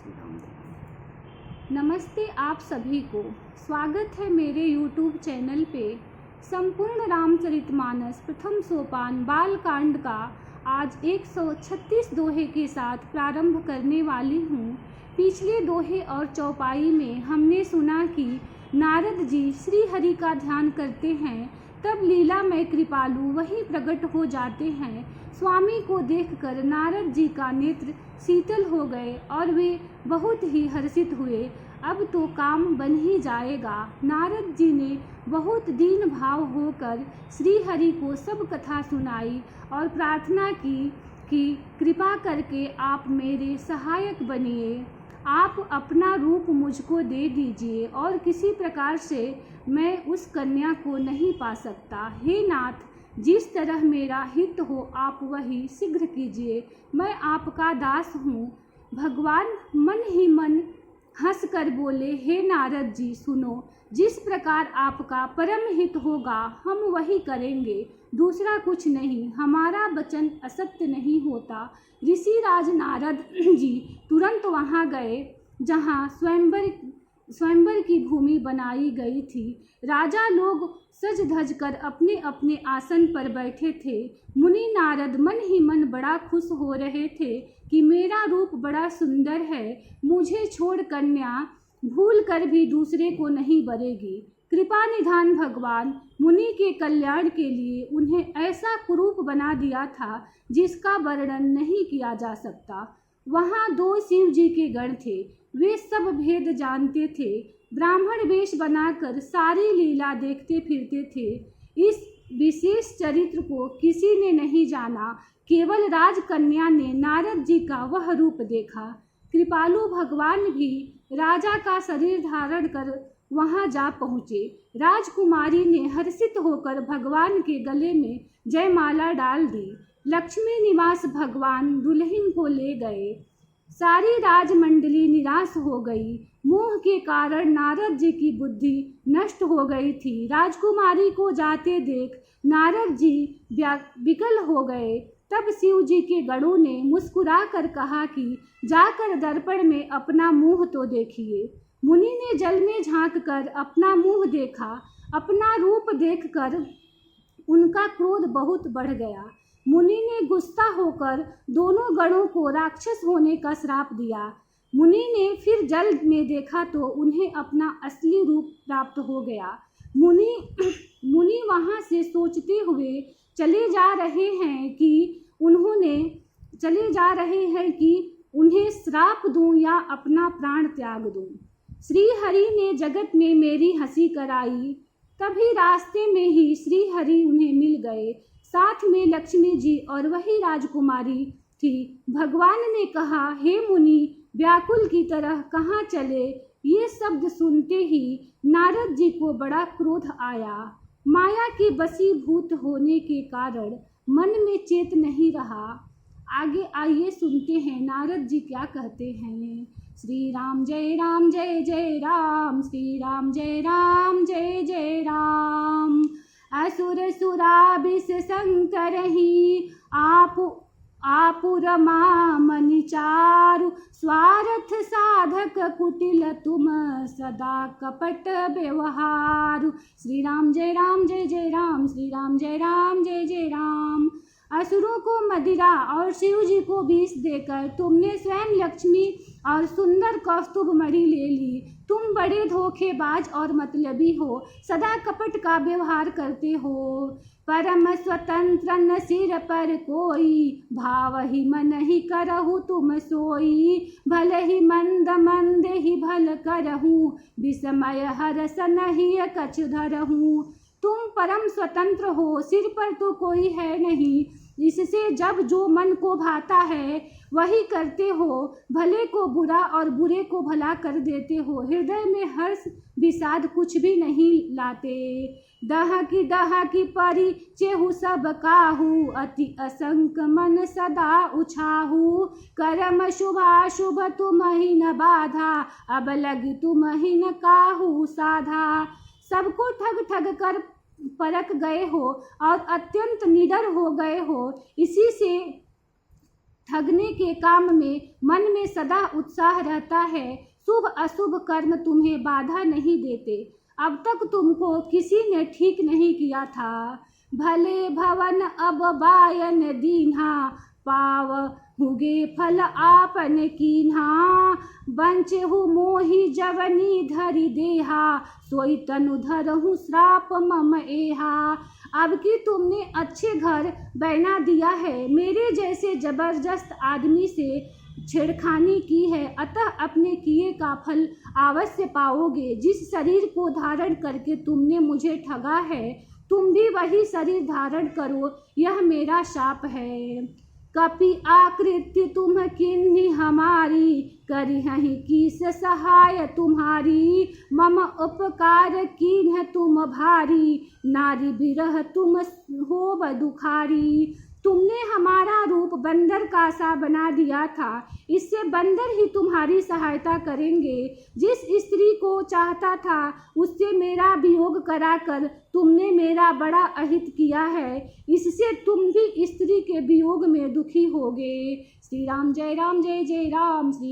श्री राम। नमस्ते आप सभी को, स्वागत है मेरे YouTube चैनल पे। संपूर्ण रामचरितमानस प्रथम सोपान बालकांड का आज 136 दोहे के साथ प्रारंभ करने वाली हूँ। पिछले दोहे और चौपाई में हमने सुना कि नारद जी श्री हरि का ध्यान करते हैं, तब लीला में कृपालु वहीं प्रकट हो जाते हैं। स्वामी को देखकर नारद जी का नेत्र शीतल हो गए और वे बहुत ही हर्षित हुए। अब तो काम बन ही जाएगा। नारद जी ने बहुत दीन भाव होकर श्री हरि को सब कथा सुनाई और प्रार्थना की कि कृपा करके आप मेरे सहायक बनिए। आप अपना रूप मुझको दे दीजिए और किसी प्रकार से मैं उस कन्या को नहीं पा सकता। हे नाथ, जिस तरह मेरा हित हो आप वही शीघ्र कीजिए। मैं आपका दास हूँ। भगवान मन ही मन हंस कर बोले, हे नारद जी सुनो, जिस प्रकार आपका परम हित होगा हम वही करेंगे, दूसरा कुछ नहीं। हमारा वचन असत्य नहीं होता। ऋषि राज नारद जी तुरंत वहाँ गए जहाँ स्वयंवर की भूमि बनाई गई थी। राजा लोग सज धज कर अपने अपने आसन पर बैठे थे। मुनि नारद मन ही मन बड़ा खुश हो रहे थे कि मेरा रूप बड़ा सुंदर है, मुझे छोड़ कन्या भूल कर भी दूसरे को नहीं बरेगी। कृपा निधान भगवान मुनि के कल्याण के लिए उन्हें ऐसा कुरूप बना दिया था जिसका वर्णन नहीं किया जा सकता। वहाँ 2 शिव जी के गण थे। वे सब भेद जानते थे। ब्राह्मण वेश बनाकर सारी लीला देखते फिरते थे। इस विशेष चरित्र को किसी ने नहीं जाना, केवल राजकन्या ने नारद जी का वह रूप देखा। कृपालु भगवान भी राजा का शरीर धारण कर वहां जा पहुँचे। राजकुमारी ने हर्षित होकर भगवान के गले में जयमाला डाल दी। लक्ष्मी निवास भगवान दुल्हन को ले गए। सारी राजमंडली निराश हो गई। मोह के कारण नारद जी की बुद्धि नष्ट हो गई थी। राजकुमारी को जाते देख नारद जी विकल हो गए। तब शिव जी के गणों ने मुस्कुरा कर कहा कि जाकर दर्पण में अपना मुंह तो देखिए। मुनि ने जल में झांक कर अपना मुंह देखा। अपना रूप देखकर उनका क्रोध बहुत बढ़ गया। मुनि ने गुस्सा होकर दोनों गणों को राक्षस होने का श्राप दिया। मुनि ने फिर जल में देखा तो उन्हें अपना असली रूप प्राप्त हो गया। मुनि वहां से सोचते हुए चले जा रहे हैं कि उन्हें श्राप दूं या अपना प्राण त्याग दूं। श्री हरि ने जगत में मेरी हंसी कराई। तभी रास्ते में ही श्री हरि उन्हें मिल गए। साथ में लक्ष्मी जी और वही राजकुमारी थी। भगवान ने कहा, हे मुनि, व्याकुल की तरह कहाँ चले? ये शब्द सुनते ही नारद जी को बड़ा क्रोध आया। माया के वशीभूत होने के कारण मन में चेत नहीं रहा। आगे आइए सुनते हैं नारद जी क्या कहते हैं। श्री राम जय राम जय जय राम, श्री राम जय राम जय जय राम। असुर सुराबिस संकरहि आपुरमा मनि चारु, स्वार्थ साधक कुटिल तुम सदा कपट व्यवहारु। श्री राम जय राम जय जय राम, श्री राम जय राम जय जय राम। असुरों को मदिरा और शिव जी को विष देकर तुमने स्वयं लक्ष्मी और सुंदर कौस्तुभ मणि ले ली। तुम बड़े धोखेबाज और मतलबी हो, सदा कपट का व्यवहार करते हो। परम स्वतंत्र न सिर पर कोई, भाव ही मन ही करहु तुम सोई। भल ही मंद मंद ही भल करहु, विस्मय हरस नहीं कछु धरहु। तुम परम स्वतंत्र हो, सिर पर तो कोई है नहीं, इससे जब जो मन को भाता है वही करते हो। भले को बुरा और बुरे को भला कर देते हो। हृदय में हर्ष विषाद कुछ भी नहीं लाते। दह की परी चेहु सब काहू, अति असंक मन सदा उछाहू। करम शुभाशुभ तुम ही न बाधा, अब लगी तुम ही न काहू साधा। सबको ठग ठग कर परख गए हो और अत्यंत निडर हो गए हो। इसी से ठगने के काम में मन में सदा उत्साह रहता है। शुभ अशुभ कर्म तुम्हें बाधा नहीं देते। अब तक तुमको किसी ने ठीक नहीं किया था। भले भवन अब बायन दीन्हा, पाव हुगे फल आपन कीन्हा। बंचहु मोहि जवनी धरि देहा, सोई तनु धरहु श्राप मम एहा। अब कि तुमने अच्छे घर बना दिया है, मेरे जैसे जबरदस्त आदमी से छेड़खानी की है, अतः अपने किए का फल अवश्य पाओगे। जिस शरीर को धारण करके तुमने मुझे ठगा है, तुम भी वही शरीर धारण करो, यह मेरा शाप है। कपि आकृत्य तुम किन्हि हमारी, करिहहि किस सहाय तुम्हारी। मम उपकार कीन्ह तुम भारी, नारी बिरह तुम होब दुखारी। तुमने हमारा रूप बंदर का सा बना दिया था, इससे बंदर ही तुम्हारी सहायता करेंगे। जिस स्त्री को चाहता था उससे मेरा वियोग कराकर तुमने मेरा बड़ा अहित किया है, इससे तुम भी स्त्री के वियोग में दुखी होगे। श्री राम जय राम, श्री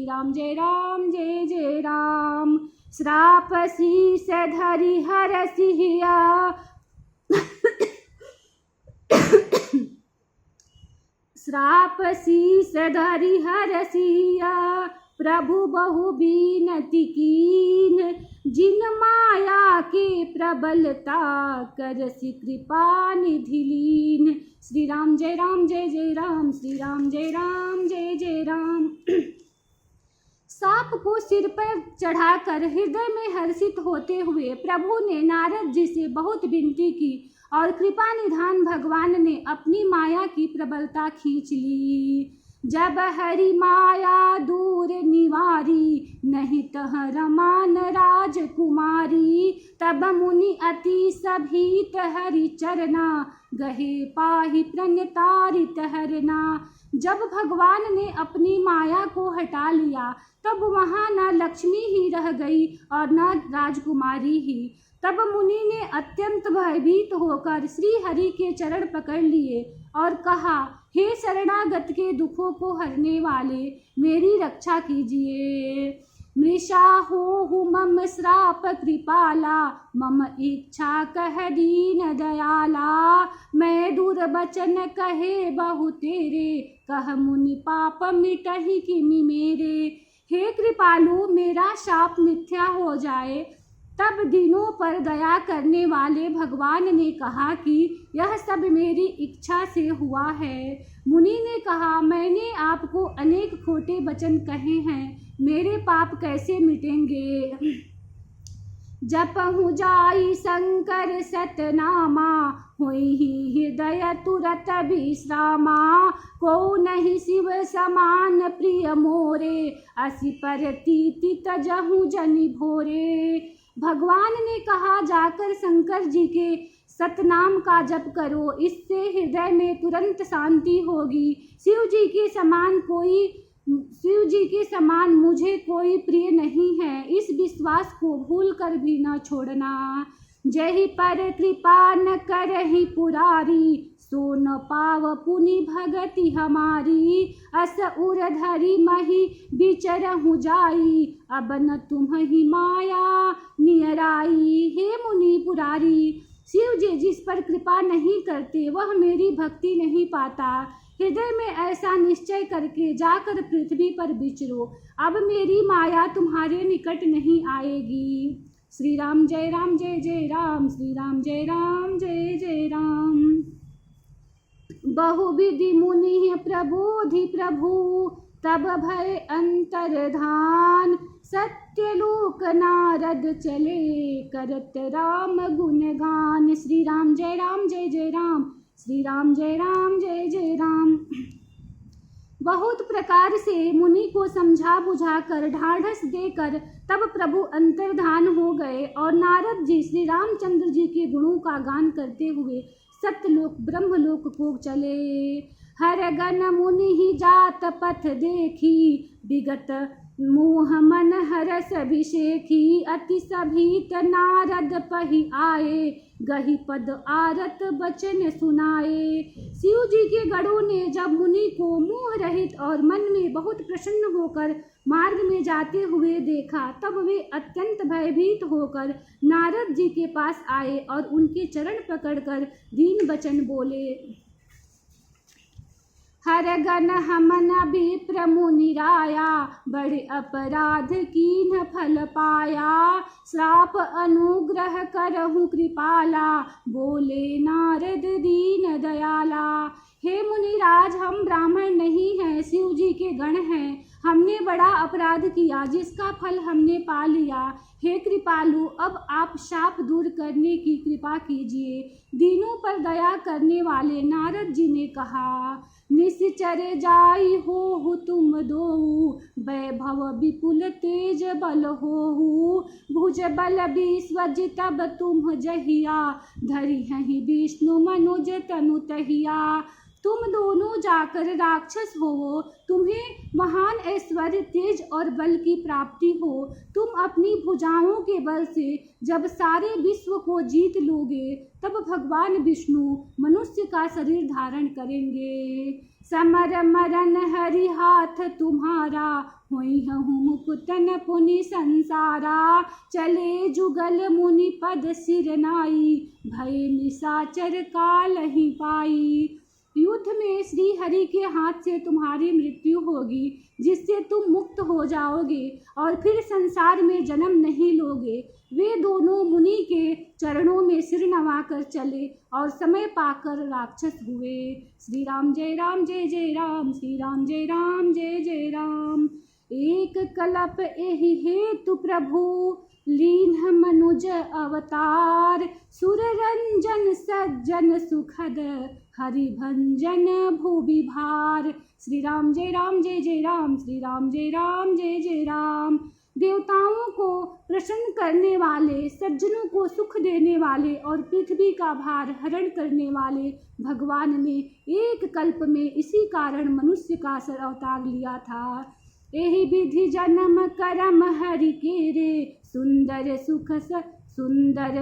राम जय राम जय जय राम। श्राप शीस धरि हर सिहिया, श्राप शीस धरि हरसिया। प्रभु बहु बीनति कीन, जिन माया के प्रबलता करसि कृपा निधि लीन। श्री राम जय राम, श्री राम जय राम जय जय राम। सांप को सिर पर चढ़ाकर हृदय में हर्षित होते हुए प्रभु ने नारद जी से बहुत विनती की और कृपा निधान भगवान ने अपनी माया की प्रबलता खींच ली। जब हरि माया दूर निवारी, नहीं तह रमान राजकुमारी। तब मुनि अति सभीत हरि चरना, गहे पाहि प्रणतारित हरना। जब भगवान ने अपनी माया को हटा लिया तब वहाँ न लक्ष्मी ही रह गई और न राजकुमारी ही। तब मुनि ने अत्यंत भयभीत होकर श्री हरि के चरण पकड़ लिए और कहा, हे शरणागत के दुखों को हरने वाले, मेरी रक्षा कीजिए। मृषा हो मम श्राप कृपाला, मम इच्छा कह दीन दयाला। मैं दूर बचन कहे बहु तेरे, कह मुनि पाप मिटहि किमि मेरे। हे कृपालु, मेरा शाप मिथ्या हो जाए। तब दिनों पर दया करने वाले भगवान ने कहा कि यह सब मेरी इच्छा से हुआ है। मुनि ने कहा, मैंने आपको अनेक खोटे वचन कहे हैं, मेरे पाप कैसे मिटेंगे। जपहु जाई शंकर सतनामा, होई हृदय तुरत विश्रामा। को नहीं शिव समान प्रिय मोरे, असी पर तीति तजहु जनि भोरे। भगवान ने कहा, जाकर शंकर जी के सतनाम का जप करो, इससे हृदय में तुरंत शांति होगी। शिव जी के समान मुझे कोई प्रिय नहीं है, इस विश्वास को भूल कर भी न छोड़ना। जहि पर कृपा न करहि पुरारी, सो न पाव पुनि भगति हमारी। अस उर धरि मही बिचरहु जाई, अब न तुम्हि माया नियराई। हे मुनि पुरारी, शिव जी जिस पर कृपा नहीं करते वह मेरी भक्ति नहीं पाता। हृदय में ऐसा निश्चय करके जाकर पृथ्वी पर विचरो, अब मेरी माया तुम्हारे निकट नहीं आएगी। श्री राम जय राम, श्री राम जय राम जय जय राम। बहुविधि मुनि प्रबोधि प्रभु, तब भय अंतर्धान। सत्यलोक नारद चले, करत राम गुणगान। श्री राम जय राम, श्री राम जय जय राम। बहुत प्रकार से मुनि को समझा बुझाकर ढाढ़स देकर तब प्रभु अंतर्धान हो गए और नारद जी श्री रामचंद्र जी के गुणों का गान करते हुए सत्यलोक ब्रह्मलोक को चले। हर गण मुनि ही जात पथ देखी, विगत मोह मन हरस अभिषेकी अति सभीत नारद पहि आए, गहि पद आरत बचन सुनाए। शिव जी के गणों ने जब मुनि को मोह रहित और मन में बहुत प्रसन्न होकर मार्ग में जाते हुए देखा, तब वे अत्यंत भयभीत होकर नारद जी के पास आए और उनके चरण पकड़कर दीन वचन बोले। हर गण हमन विप्र मुनि राया, बड़े अपराध कीन फल पाया। श्राप अनुग्रह करहु कृपाला, बोले नारद दीन दयाला। हे मुनिराज, हम ब्राह्मण नहीं हैं, शिव जी के गण हैं। हमने बड़ा अपराध किया जिसका फल हमने पा लिया। हे कृपालु, अब आप शाप दूर करने की कृपा कीजिए। दीनों पर दया करने वाले नारद जी ने कहा, निश्चर जाई हो तुम दोऊ, वैभव विपुल तेज बल होहु। भुज बल विश्वजितब तुम जहिया, धरि हहि विष्णु मनुज तनु तहिया। तुम दोनों जाकर राक्षस हो, तुम्हें महान ऐश्वर्य तेज और बल की प्राप्ति हो। तुम अपनी भुजाओं के बल से जब सारे विश्व को जीत लोगे, तब भगवान विष्णु मनुष्य का शरीर धारण करेंगे। समर मरन हरि हाथ तुम्हारा, होई हूँ मुकुतन पुनि संसारा। चले जुगल मुनि पद सिर नाई, भय निशाचर काल ही पाई। युद्ध में श्री हरि के हाथ से तुम्हारी मृत्यु होगी, जिससे तुम मुक्त हो जाओगे और फिर संसार में जन्म नहीं लोगे। वे दोनों मुनि के चरणों में सिर नवाकर चले और समय पाकर राक्षस हुए। श्री राम जय राम, श्री राम जय जय राम। एक कल्प एहि हेतु प्रभु, लीन्ह मनुज अवतार। सुर रंजन सज्जन सुखद, हरि भंजन भूवि भार। श्री राम जय राम, श्री राम जय जय राम। देवताओं को प्रसन्न करने वाले, सज्जनों को सुख देने वाले और पृथ्वी का भार हरण करने वाले भगवान ने एक कल्प में इसी कारण मनुष्य का अवतार लिया था। एहि विधि जन्म करम हरि के रे, सुंदर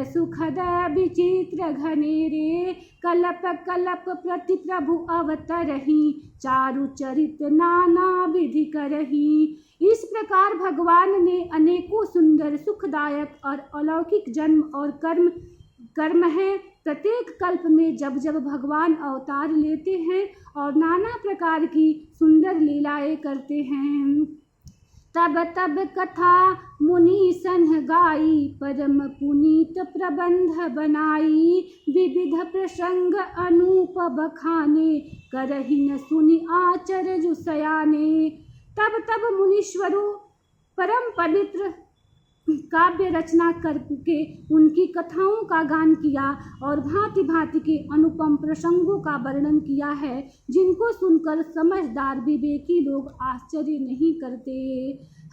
सुखद विचित्र घनेरे। कलप कलप प्रति प्रभु अवतरहि, चारु चरित नाना विधि करहि। इस प्रकार भगवान ने अनेकों सुंदर, सुखदायक और अलौकिक जन्म और कर्म है। प्रत्येक कल्प में जब जब भगवान अवतार लेते हैं और नाना प्रकार की सुंदर लीलाएं करते हैं, तब तब कथा मुनि सन गाई। परम पुनीत प्रबंध बनाई, विविध प्रसंग अनूप बखाने। करहि न सुनि आचर्य सयाने। तब तब मुनीश्वरों परम पवित्र काव्य रचना करके उनकी कथाओं का गान किया और भांति भांति के अनुपम प्रसंगों का वर्णन किया है, जिनको सुनकर समझदार विवेकी लोग आश्चर्य नहीं करते।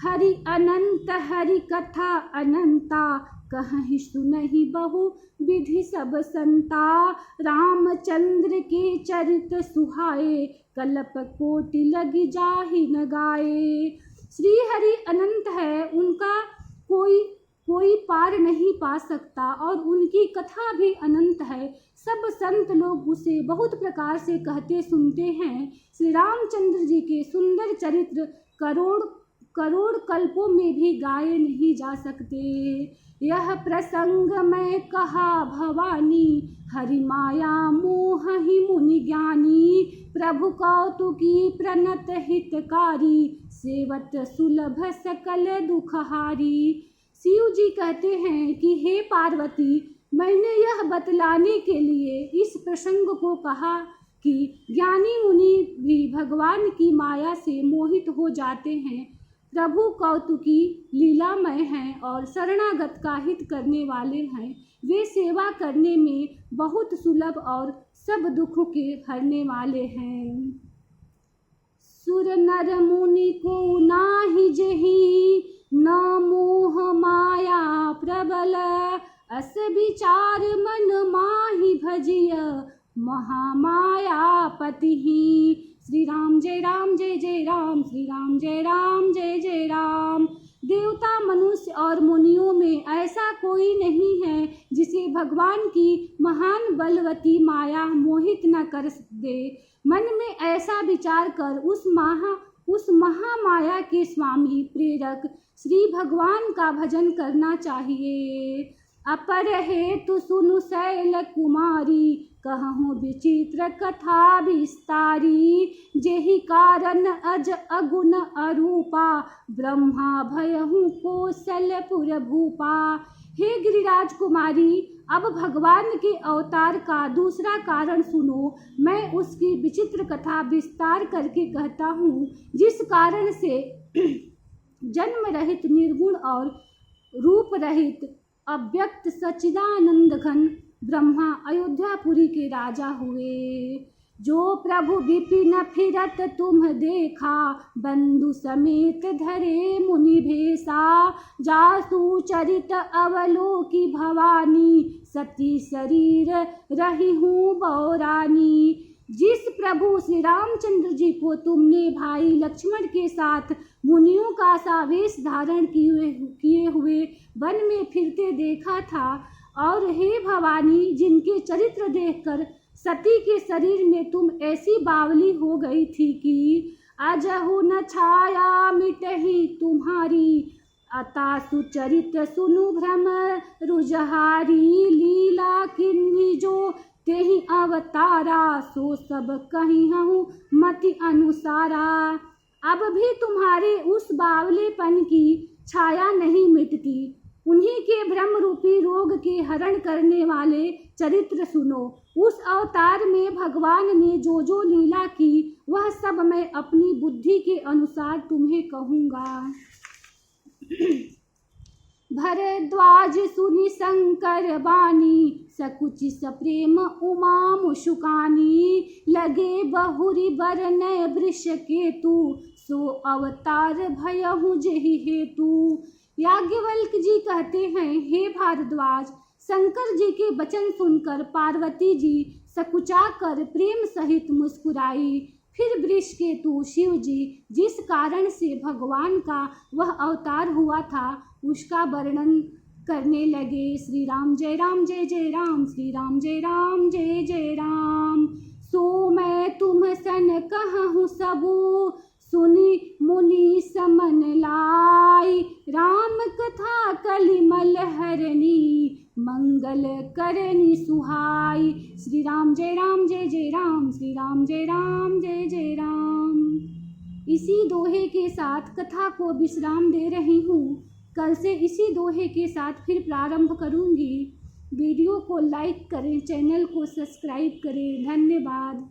हरि अनंत हरि कथा अनंता, कहीं सुनहि बहु विधि सब संता। रामचंद्र के चरित सुहाए, कल्प कोटि लगी जाहि न गाए। श्री हरि अनंत है, उनका कोई पार नहीं पा सकता और उनकी कथा भी अनंत है। सब संत लोग उसे बहुत प्रकार से कहते सुनते हैं। श्री रामचंद्र जी के सुंदर चरित्र करोड़ कल्पों में भी गाए नहीं जा सकते। यह प्रसंग मैं कहा भवानी, हरि माया मोह ही मुनि ज्ञानी। प्रभु कौतुकी प्रणत हितकारी, सेवत सुलभ सकल दुखहारी। शिव जी कहते हैं कि हे पार्वती, मैंने यह बतलाने के लिए इस प्रसंग को कहा कि ज्ञानी मुनि भी भगवान की माया से मोहित हो जाते हैं। प्रभु कौतुकी लीलामय हैं और शरणागत का हित करने वाले हैं। वे सेवा करने में बहुत सुलभ और सब दुखों के हरने वाले हैं। सुर नर मुनि को नाही जेहि, न मोह माया प्रबल। अस विचार मन माहि भजिय, महामाया पति। श्री राम जय राम, श्री राम जय जय राम। और मुनियों में ऐसा कोई नहीं है जिसे भगवान की महान बलवती माया मोहित न कर दे। मन में ऐसा विचार कर उस महामाया के स्वामी प्रेरक श्री भगवान का भजन करना चाहिए। अपर हेतु सुनु शैल कुमारी, कहूँ विचित्र कथा विस्तारी। जेहि कारण अज अगुण अरूपा, ब्रह्मा भयहु कौशलपुर भूपा। हे गिरिराज कुमारी, अब भगवान के अवतार का दूसरा कारण सुनो। मैं उसकी विचित्र कथा विस्तार करके कहता हूँ, जिस कारण से जन्म रहित निर्गुण और रूप रहित अव्यक्त सच्चिदानंद घन ब्रह्मा अयोध्यापुरी के राजा हुए। जो प्रभु विपिन फिरत तुम देखा, बंधु समेत धरे मुनि भेसा। जासु चरित अवलोकी भवानी, सती शरीर रही हूँ बौरानी। जिस प्रभु श्री रामचंद्र जी को तुमने भाई लक्ष्मण के साथ मुनियों का सा वेश धारण किए हुए वन में फिरते देखा था, और हे भवानी, जिनके चरित्र देखकर सती के शरीर में तुम ऐसी बावली हो गई थी कि अजहु न छाया मिटही तुम्हारी। अता सुचरित सुनु भ्रम रुजहारी, लीला किन्ही जो तेहि अवतारा। सो सब कहीं हूँ मति अनुसारा। अब भी तुम्हारे उस बावलेपन की छाया नहीं मिटती। उन्हीं के भ्रम रूपी रोग के हरण करने वाले चरित्र सुनो। उस अवतार में भगवान ने जो जो लीला की, वह सब मैं अपनी बुद्धि के अनुसार तुम्हें कहूँगा। भरद्वाज सुनि शंकर बानी, सकुचि सप्रेम उमा मुशुकानी। लगे बहुरी बरन वृष केतु, सो अवतार भयहु जेहि हेतु। याज्ञवल्क्य जी कहते हैं, हे भारद्वाज, शंकर जी के वचन सुनकर पार्वती जी सकुचा कर प्रेम सहित मुस्कुराई। फिर वृषकेतु शिव जी जिस कारण से भगवान का वह अवतार हुआ था, उसका वर्णन करने लगे। श्री राम जय राम जय जय राम, श्री राम जय राम जय जय राम। सो मैं तुम सन कहूँ सबू, सुनी मुनि समन लाई। राम कथा कलिमल हरनी, मंगल करनी सुहाई। श्री राम जय राम जय जय राम, श्री राम जय राम जय जय राम। इसी दोहे के साथ कथा को विश्राम दे रही हूँ। कल से इसी दोहे के साथ फिर प्रारंभ करूँगी। वीडियो को लाइक करें, चैनल को सब्सक्राइब करें। धन्यवाद।